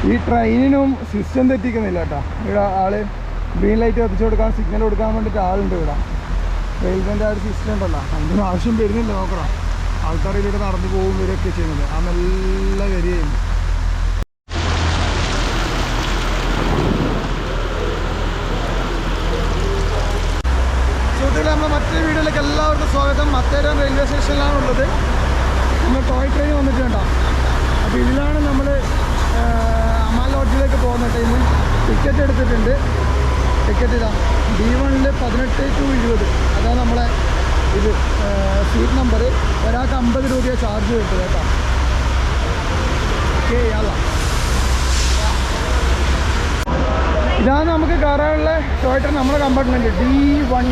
ഈ ട്രെയിനിനും സിസ്റ്റം തെറ്റിക്കുന്നില്ല കേട്ടോ. ഇവിടെ ആള് ഗ്രീൻ ലൈറ്റ് കത്തിച്ചു കൊടുക്കാൻ സിഗ്നൽ കൊടുക്കാൻ വേണ്ടിയിട്ട് ആളുണ്ട് ഇവിടെ. റെയിൽവേൻ്റെ ആ ഒരു സിസ്റ്റം ഉണ്ടല്ലോ, അതിന് ആവശ്യം വരുന്നില്ല. നോക്കണം, ആൾക്കാർ ഇതിലൂടെ നടന്നു പോകും വരികയൊക്കെ ചെയ്യുന്നത്. ആ നല്ല വരികയും സുഹൃത്തുക്കളെ, നമ്മുടെ മറ്റൊരു വീഡിയോയിലേക്ക് എല്ലാവർക്കും സ്വാഗതം. മത്തേരം റെയിൽവേ സ്റ്റേഷനിലാണുള്ളത്. നമ്മൾ ടോയ് ട്രെയിൻ വന്നിട്ടുണ്ടോ. അപ്പോൾ ഇതിലാണ് നമ്മൾ അമാൽ ലോഡ്ജിലേക്ക് പോകുന്ന ടൈം. ടിക്കറ്റ് എടുത്തിട്ടുണ്ട്. ടിക്കറ്റ് ഇതാ D1 18 to 20. അതാണ് നമ്മളെ ഇത് സീറ്റ് നമ്പർ. ഒരാൾക്ക് 50 രൂപയെ ചാർജ് കിട്ടും കേട്ടോ. ഓക്കെ, ഇതാണ് നമുക്ക് കയറാനുള്ള ടോയ് ട്രെയിൻ. നമ്മുടെ കമ്പാർട്ട്മെൻറ്റ് D1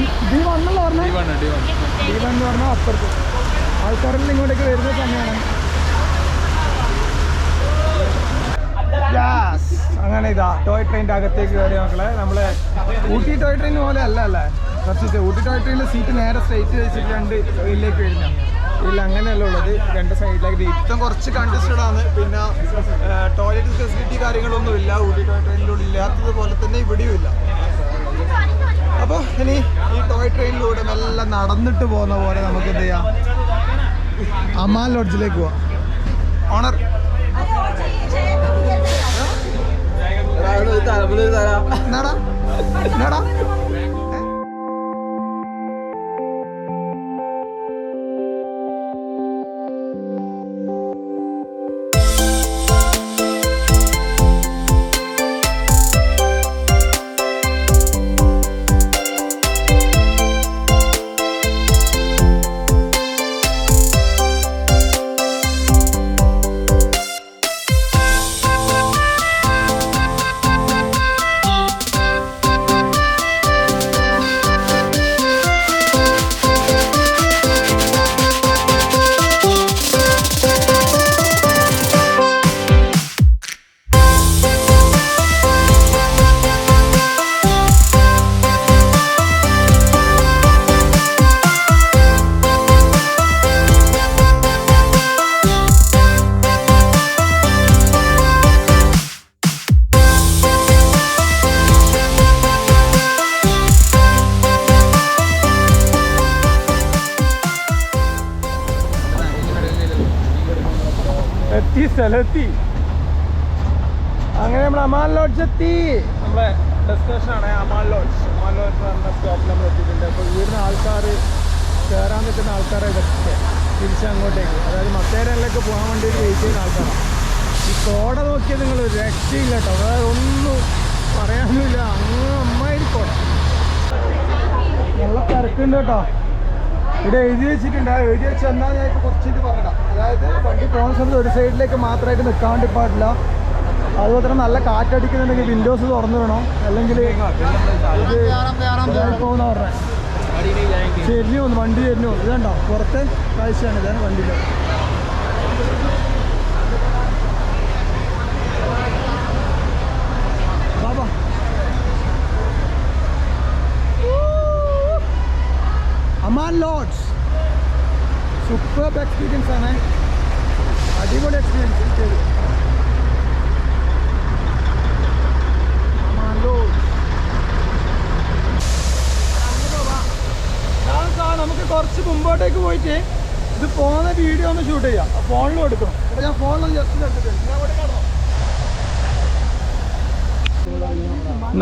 എന്ന് പറഞ്ഞാൽ D1 എന്ന് പറഞ്ഞാൽ അപ്പുറത്ത് ആൾക്കാരെല്ലാം ഇങ്ങോട്ടേക്ക് വരുന്ന സമയമാണ്. അങ്ങനെ ഇതാ ടോയ് ട്രെയിനിൻ്റെ അകത്തേക്ക് കയറി മക്കളെ. നമ്മൾ ഊട്ടി ടോയ് ട്രെയിൻ പോലെ അല്ലേ കുറച്ചിട്ട്. ഊട്ടി ടോയ് ട്രെയിനിൽ സീറ്റ് നേരെ സ്ട്രൈറ്റ് വെച്ചിട്ട് 2 ഇതിലേക്ക് വരുന്ന ഇല്ല, അങ്ങനെയല്ല ഉള്ളത്. 2 സൈഡിലേക്ക് ഇത്തം കുറച്ച് കൺജസ്റ്റഡ് ആണ്. പിന്നെ ടോയ്ലറ്റ് ഫെസിലിറ്റി കാര്യങ്ങളൊന്നും ഇല്ല ഊട്ടി ടോയ് ട്രെയിനിലൂടെ. ഇല്ലാത്തതുപോലെ തന്നെ ഇവിടെയും ഇല്ല. അപ്പോൾ ഇനി ഈ ടോയ് ട്രെയിനിലൂടെ മെല്ലെ നടന്നിട്ട് പോകുന്ന പോലെ നമുക്ക് എന്ത് ചെയ്യാം, അമാൽ ലോഡ്ജിലേക്ക് പോവാം. ഓണർ നടാ സ്ഥലത്തി. അങ്ങനെ നമ്മൾ അമാൽ ലോഡ്ജ് എത്തി. നമ്മളെ ഡെസ്റ്റിനേഷനാണ് അമാൽ ലോഡ്ജ്. അമാൽ ലോഡ്ജ് പറഞ്ഞ സ്റ്റോപ്പിൽ നമ്മൾ എത്തിയിട്ടുണ്ട്. അപ്പോൾ ഇവിടുന്ന് ആൾക്കാർ കയറാൻ നിൽക്കുന്ന ആൾക്കാരെ ഇതൊക്കെ തിരിച്ചങ്ങോട്ടേക്ക്, അതായത് മത്തേരയിലേക്ക് പോകാൻ വേണ്ടി വെയിറ്റ് ചെയ്യുന്ന ആൾക്കാരാണ്. ഈ കോട നോക്കിയാൽ നിങ്ങൾ രക്ഷയില്ല കേട്ടോ. അതായത് ഒന്നും പറയാനുമില്ല, അങ്ങ് അമ്മാതിരി കോട. നല്ല തിരക്കുണ്ട് കേട്ടോ. ഇവിടെ എഴുതി വെച്ചിട്ടുണ്ട്. എഴുതി വെച്ച് എന്നാൽ ഞാൻ ഇപ്പോൾ കുറച്ചിട്ട് പറഞ്ഞിടാം. അതായത് വണ്ടി പോകുന്ന സമയത്ത് ഒരു സൈഡിലേക്ക് മാത്രമായിട്ട് നിൽക്കാൻ വേണ്ടി പാടില്ല. അതുപോലെ തന്നെ നല്ല കാറ്റടിക്കുന്നുണ്ടെങ്കിൽ വിൻഡോസ് തുറന്നു വേണം, അല്ലെങ്കിൽ ഇത് പോകുന്ന പറഞ്ഞത് ചെരിഞ്ഞു പോകുന്നു, വണ്ടി ചെരിഞ്ഞു പോകുന്നു. ഇതുണ്ടോ പുറത്തെ കാഴ്ചയാണ്. ഇതാണ് വണ്ടിയിൽ. Baba Amaal lodge super experience ആണ്. അടിപൊളി എക്സ്പീരിയൻസ്. അമാൽ ലോഡ്ജ് നമുക്ക് കുറച്ച് മുമ്പോട്ടേക്ക് പോയിട്ട് ഇത് പോകുന്ന വീഡിയോ ഒന്ന് ഷൂട്ട് ചെയ്യാം. ഫോണിൽ എടുക്കണം. അപ്പോൾ ഞാൻ ഫോണിലൊന്ന് ജസ്റ്റ് എടുത്തിട്ടുണ്ട്.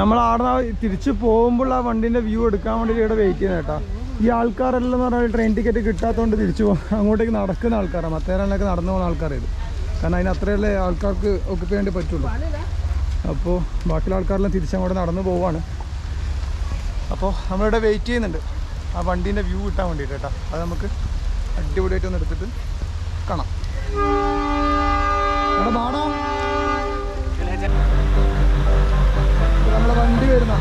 നമ്മൾ അവിടെ തിരിച്ച് പോകുമ്പോൾ ആ വണ്ടീൻ്റെ വ്യൂ എടുക്കാൻ വേണ്ടിയിട്ട് ഇവിടെ വെയിറ്റ് ചെയ്യുന്നത് കേട്ടോ. ഈ ആൾക്കാരെല്ലാം എന്ന് പറഞ്ഞാൽ ട്രെയിൻ ടിക്കറ്റ് കിട്ടാത്തതുകൊണ്ട് തിരിച്ചു അങ്ങോട്ടേക്ക് നടക്കുന്ന ആൾക്കാരാണ്. മത്തേരനിലേക്ക് നടന്നു പോകുന്ന ആൾക്കാർ ഇത്. കാരണം അതിന് അത്രയല്ലേ ആൾക്കാർക്ക് ഒക്കിപ്പ് വേണ്ടി പറ്റുള്ളൂ. അപ്പോൾ ബാക്കിയുള്ള ആൾക്കാരെല്ലാം തിരിച്ചങ്ങോട്ട് നടന്നു പോവാണ്. അപ്പോൾ നമ്മളിവിടെ വെയിറ്റ് ചെയ്യുന്നുണ്ട് ആ വണ്ടീൻ്റെ വ്യൂ കിട്ടാൻ വേണ്ടിയിട്ട് കേട്ടോ. അത് നമുക്ക് അടിപൊളിയായിട്ടൊന്ന് എടുത്തിട്ട് കാണാം. അവിടെ പാടാം. നമ്മളെ വണ്ടി വരുന്ന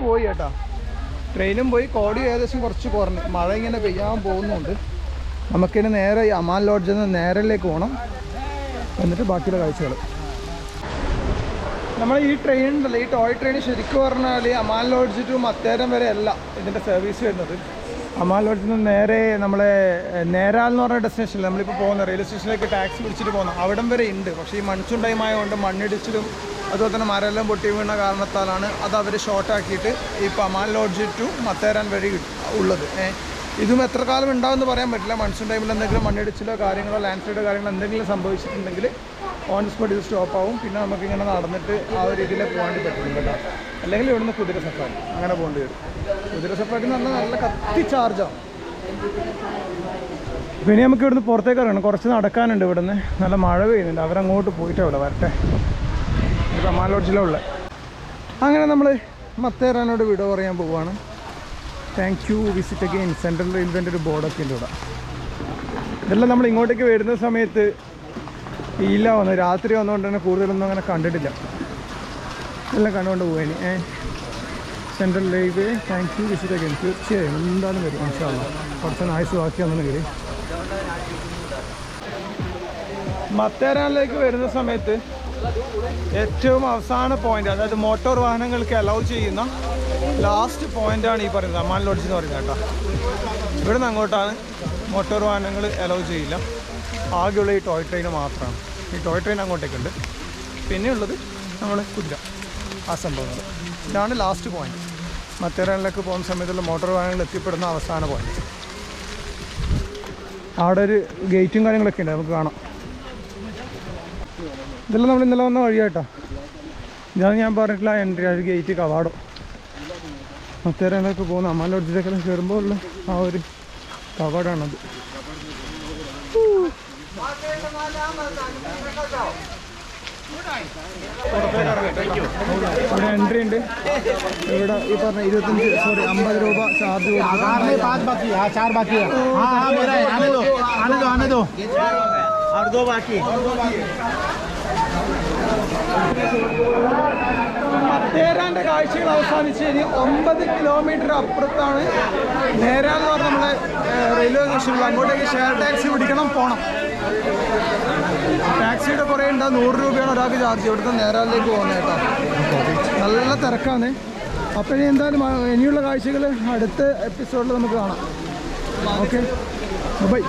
പോയി കേട്ടോ, ട്രെയിനും പോയി. കോടി ഏകദേശം കുറച്ച് കുറഞ്ഞു. മഴ ഇങ്ങനെ പെയ്യാൻ പോകുന്നുണ്ട്. നമുക്കിനി നേരെ അമാൻ ലോഡ്ജിൽ നിന്ന് നേരയിലേക്ക് പോകണം, എന്നിട്ട് ബാക്കിയുള്ള കാഴ്ചകൾ. നമ്മൾ ഈ ട്രെയിൻ ഉണ്ടല്ലോ, ഈ ടോയ് ട്രെയിൻ ശരിക്കും പറഞ്ഞാൽ അമാൻ ലോഡ്ജ് ടു മത്തേരം വരെ അല്ല ഇതിൻ്റെ സർവീസ് വരുന്നത്. അമാൻ ലോഡ്ജിൽ നിന്ന് നേരെ നമ്മളെ നേരാൽ എന്ന് പറഞ്ഞ ഡെസ്റ്റിനേഷനിൽ നമ്മളിപ്പോൾ പോകുന്ന റെയിൽവേ സ്റ്റേഷനിലേക്ക് ടാക്സി പിടിച്ചിട്ട് പോകുന്നത് അവിടം വരെ ഉണ്ട്. പക്ഷേ ഈ മൺസൂൺ ടൈം ആയതുകൊണ്ട് മണ്ണിടിച്ചിലും അതുപോലെ തന്നെ മരമെല്ലാം പൊട്ടി വീണ കാരണത്താലാണ് അത് അവർ ഷോർട്ടാക്കിയിട്ട് ഇപ്പോൾ അമാൻ ലോഡ്ജ് ടു മത്തേരാൻ വഴി ഉള്ളത്. ഇതും എത്ര കാലം ഉണ്ടാവുമെന്ന് പറയാൻ പറ്റില്ല. മൺസൂൺ ടൈമിൽ എന്തെങ്കിലും മണ്ണിടിച്ചിലോ കാര്യങ്ങളോ ലാൻഡ് സ്ലൈഡോ കാര്യങ്ങളോ എന്തെങ്കിലും സംഭവിച്ചിട്ടുണ്ടെങ്കിൽ ഓൺ സ്പോട്ട് ഇത് സ്റ്റോപ്പ് ആവും. പിന്നെ നമുക്കിങ്ങനെ നടന്നിട്ട് ആ ഒരു രീതിയിൽ പോകാൻ പറ്റുന്നുണ്ട് കേട്ടോ. അല്ലെങ്കിൽ ഇവിടുന്ന് കുതിര സഫാരി അങ്ങനെ പോകേണ്ടി വരും. കുതിര സഫാരി എന്ന് പറഞ്ഞാൽ നല്ല കത്തി ചാർജാണ്. പിന്നെ നമുക്ക് ഇവിടുന്ന് പുറത്തേക്ക് ഇറങ്ങണം, കുറച്ച് നടക്കാനുണ്ട്. ഇവിടുന്ന് നല്ല മഴ പെയ്യുന്നുണ്ട്. അവരങ്ങോട്ട് പോയിട്ടാവില്ല, വരട്ടെ. ഇത് അമാൻ ലോഡ്ജിലുള്ള. അങ്ങനെ നമ്മൾ മത്തേരാനോട് വിട പറയാൻ പോവുകയാണ്. Thank you, visit again. Central റെയിൽവേൻ്റെ ഒരു ബോർഡൊക്കെ ഉണ്ട് ഇവിടെ. ഇതെല്ലാം നമ്മൾ ഇങ്ങോട്ടേക്ക് വരുന്ന സമയത്ത് ഇല്ല വന്നു, രാത്രി വന്നുകൊണ്ട് തന്നെ കൂടുതലൊന്നും അങ്ങനെ കണ്ടിട്ടില്ല. എല്ലാം കണ്ടുകൊണ്ട് പോയേനി. Central railway thank you, visit again. തീർച്ചയായും എന്തായാലും വരും ഇൻഷാ അല്ലാ. കുറച്ച് ആയുസ് ബാക്കി വന്നെങ്കിൽ മത്തേരാനിലേക്ക് വരുന്ന സമയത്ത് ഏറ്റവും അവസാന പോയിന്റ്, അതായത് മോട്ടോർ വാഹനങ്ങൾക്ക് അലൗ ചെയ്യുന്ന ലാസ്റ്റ് പോയിന്റാണ് ഈ പറയുന്നത് അമാൻ ലോഡ്ജ് എന്ന് പറയുന്നത് കേട്ടോ. ഇവിടെ നിന്ന് അങ്ങോട്ടാണ് മോട്ടോർ വാഹനങ്ങൾ അലൗ ചെയ്യില്ല. ആകെയുള്ള ഈ ടോയ് ട്രെയിൻ മാത്രമാണ്. ഈ ടോയ് ട്രെയിൻ അങ്ങോട്ടേക്കുണ്ട്. പിന്നെയുള്ളത് നമ്മൾ കുതിര, ആ സംഭവങ്ങൾ. ഇതാണ് ലാസ്റ്റ് പോയിന്റ്. മത്തേരാനിലേക്ക് പോകുന്ന സമയത്തുള്ള മോട്ടോർ വാഹനങ്ങൾ എത്തിപ്പെടുന്ന അവസാന പോയിന്റ്. അവിടെ ഒരു ഗേറ്റും കാര്യങ്ങളൊക്കെ ഉണ്ട്, നമുക്ക് കാണാം. ഇതെല്ലാം നമ്മൾ ഇന്നലെ വന്ന വഴിയാട്ടോ. ഇതാണ് ഞാൻ പറഞ്ഞിട്ടില്ല എൻട്രി, ആ ഒരു ഗേറ്റ് കവാടോ. മത്തേരാനിലേക്ക് പോകുന്ന അമാൻ ലോഡ്ജിലേക്കെല്ലാം കയറുമ്പോൾ ഉള്ള ആ ഒരു കവാടാണത്. ഇവിടെ എൻട്രി ഉണ്ട്. ഇവിടെ ഈ പറഞ്ഞ 50 രൂപ ചാർജ് മത്തേരാൻ്റെ കാഴ്ചകൾ അവസാനിച്ച് ഇനി 9 കിലോമീറ്റർ അപ്പുറത്താണ് നേരാന്ന് പറഞ്ഞ നമ്മളെ റെയിൽവേ സ്റ്റേഷനിൽ. അങ്ങോട്ടേക്ക് ഷെയർ ടാക്സി പിടിക്കണം, പോകണം. ടാക്സിയുടെ കുറേ ഉണ്ട്. 100 രൂപയാണ് ഒരാൾക്ക് ചാർജ് ഇവിടുത്തെ നേരാലിലേക്ക് പോകുന്നത് കേട്ടോ. നല്ല തിരക്കാണ്. അപ്പോൾ ഇനി എന്തായാലും ഇനിയുള്ള കാഴ്ചകൾ അടുത്ത എപ്പിസോഡിൽ നമുക്ക് കാണാം. Okay, by.